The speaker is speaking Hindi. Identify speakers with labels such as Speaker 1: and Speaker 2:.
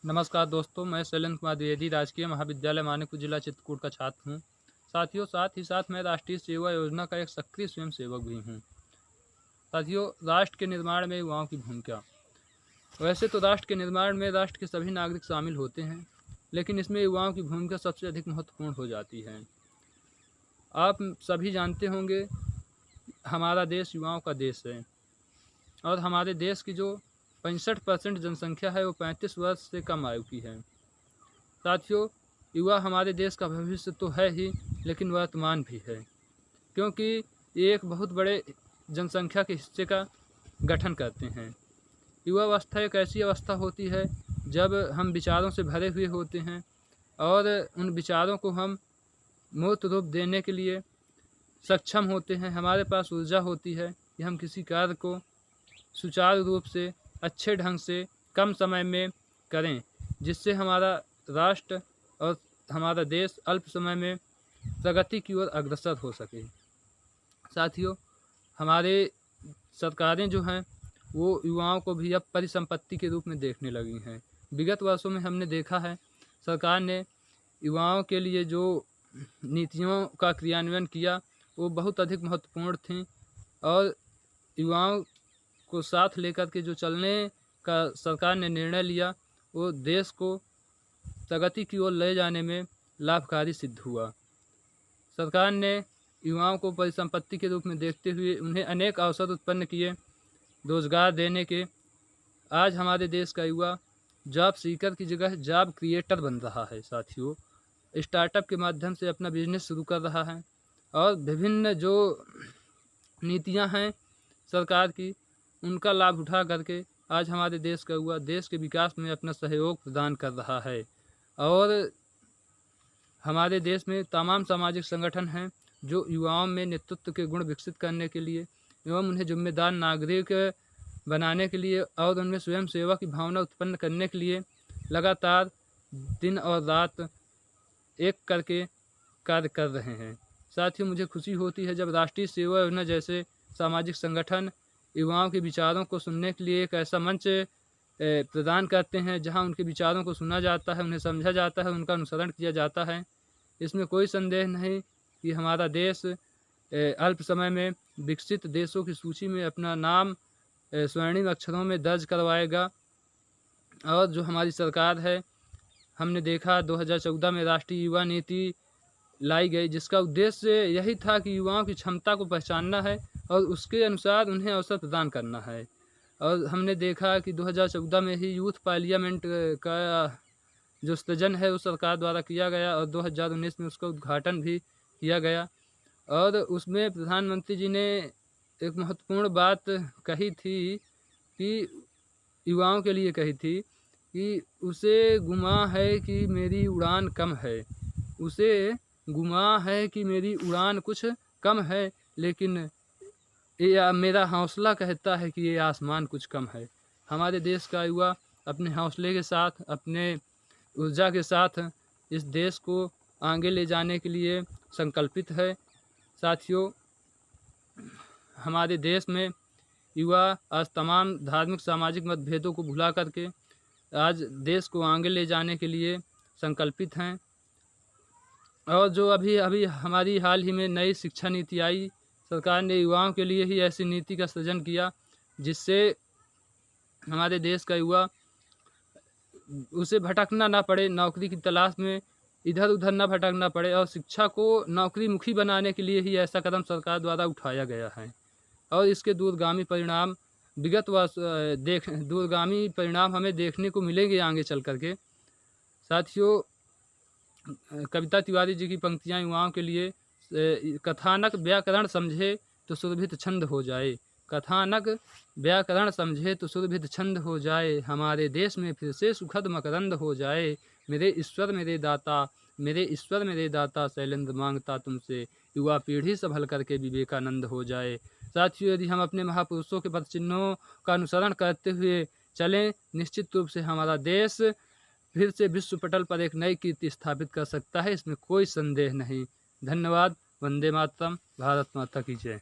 Speaker 1: नमस्कार दोस्तों, मैं शैलेंद्र कुमार द्विवेदी राजकीय महाविद्यालय मानिकपुर जिला चित्रकूट का छात्र हूँ। साथियों, साथ ही साथ मैं राष्ट्रीय सेवा योजना का एक सक्रिय स्वयंसेवक भी हूँ। साथियों, राष्ट्र के निर्माण में युवाओं की भूमिका। वैसे तो राष्ट्र के निर्माण में राष्ट्र के सभी नागरिक शामिल होते हैं, लेकिन इसमें युवाओं की भूमिका सबसे अधिक महत्वपूर्ण हो जाती है। आप सभी जानते होंगे, हमारा देश युवाओं का देश है और हमारे देश की जो 65% जनसंख्या है वो 35 वर्ष से कम आयु की है। साथियों, युवा हमारे देश का भविष्य तो है ही, लेकिन वर्तमान भी है, क्योंकि ये एक बहुत बड़े जनसंख्या के हिस्से का गठन करते हैं। युवा अवस्था एक ऐसी अवस्था होती है जब हम विचारों से भरे हुए होते हैं और उन विचारों को हम मूर्त रूप देने के लिए सक्षम होते हैं। हमारे पास ऊर्जा होती है कि हम किसी कार्य को सुचारू रूप से, अच्छे ढंग से, कम समय में करें, जिससे हमारा राष्ट्र और हमारा देश अल्प समय में प्रगति की ओर अग्रसर हो सके। साथियों, हमारे सरकारें जो हैं वो युवाओं को भी अब परिसंपत्ति के रूप में देखने लगी हैं। विगत वर्षों में हमने देखा है, सरकार ने युवाओं के लिए जो नीतियों का क्रियान्वयन किया वो बहुत अधिक महत्वपूर्ण थी और युवाओं को साथ लेकर के जो चलने का सरकार ने निर्णय लिया वो देश को प्रगति की ओर ले जाने में लाभकारी सिद्ध हुआ। सरकार ने युवाओं को परिसंपत्ति के रूप में देखते हुए उन्हें अनेक अवसर उत्पन्न किए रोजगार देने के। आज हमारे देश का युवा जॉब सीकर की जगह जॉब क्रिएटर बन रहा है। साथियों, स्टार्टअप के माध्यम से अपना बिजनेस शुरू कर रहा है और विभिन्न जो नीतियां हैं सरकार की, उनका लाभ उठा करके आज हमारे देश का युवा देश के विकास में अपना सहयोग प्रदान कर रहा है। और हमारे देश में तमाम सामाजिक संगठन हैं जो युवाओं में नेतृत्व के गुण विकसित करने के लिए एवं उन्हें जिम्मेदार नागरिक बनाने के लिए और उनमें स्वयं सेवा की भावना उत्पन्न करने के लिए लगातार दिन और रात एक करके कार्य कर रहे हैं। साथ ही मुझे खुशी होती है जब राष्ट्रीय सेवा योजना जैसे सामाजिक संगठन युवाओं के विचारों को सुनने के लिए एक ऐसा मंच प्रदान करते हैं जहां उनके विचारों को सुना जाता है, उन्हें समझा जाता है, उनका अनुसरण किया जाता है। इसमें कोई संदेह नहीं कि हमारा देश अल्प समय में विकसित देशों की सूची में अपना नाम स्वर्णिम अक्षरों में दर्ज करवाएगा। और जो हमारी सरकार है, हमने देखा 2014 में राष्ट्रीय युवा नीति लाई गई, जिसका उद्देश्य यही था कि युवाओं की क्षमता को पहचानना है और उसके अनुसार उन्हें अवसर प्रदान करना है। और हमने देखा कि 2014 में ही यूथ पार्लियामेंट का जो सृजन है वो सरकार द्वारा किया गया और 2019 में उसका उद्घाटन भी किया गया। और उसमें प्रधानमंत्री जी ने एक महत्वपूर्ण बात कही थी कि युवाओं के लिए कही थी कि उसे गुमा है कि मेरी उड़ान कम है, उसे गुमा है कि मेरी उड़ान कुछ कम है, लेकिन ये मेरा हौसला कहता है कि ये आसमान कुछ कम है। हमारे देश का युवा अपने हौसले के साथ, अपने ऊर्जा के साथ इस देश को आगे ले जाने के लिए संकल्पित है। साथियों, हमारे देश में युवा आज तमाम धार्मिक सामाजिक मतभेदों को भुला करके आज देश को आगे ले जाने के लिए संकल्पित हैं। और जो अभी हमारी हाल ही में नई शिक्षा नीति आई, सरकार ने युवाओं के लिए ही ऐसी नीति का सृजन किया जिससे हमारे देश का युवा उसे भटकना ना पड़े, नौकरी की तलाश में इधर उधर ना भटकना पड़े और शिक्षा को नौकरी मुखी बनाने के लिए ही ऐसा कदम सरकार द्वारा उठाया गया है। और इसके दूरगामी परिणाम दूरगामी परिणाम हमें देखने को मिलेंगे आगे चल करके। साथियों, कविता तिवारी जी की पंक्तियाँ युवाओं के लिए, कथानक व्याकरण समझे तो सुरभित छंद हो जाए, कथानक व्याकरण समझे तो सुरभित छंद हो जाए, हमारे देश में फिर से सुखद मकरंद हो जाए, मेरे ईश्वर मेरे दाता, मेरे ईश्वर मेरे दाता, शैलेंद्र मांगता तुमसे, युवा पीढ़ी संभल करके विवेकानंद हो जाए। साथियों, यदि हम अपने महापुरुषों के पद चिन्हों का अनुसरण करते हुए चलें, निश्चित रूप से हमारा देश फिर से विश्व पटल पर एक नई कीर्ति स्थापित कर सकता है, इसमें कोई संदेह नहीं। धन्यवाद। वंदे मातरम। भारत माता की जय।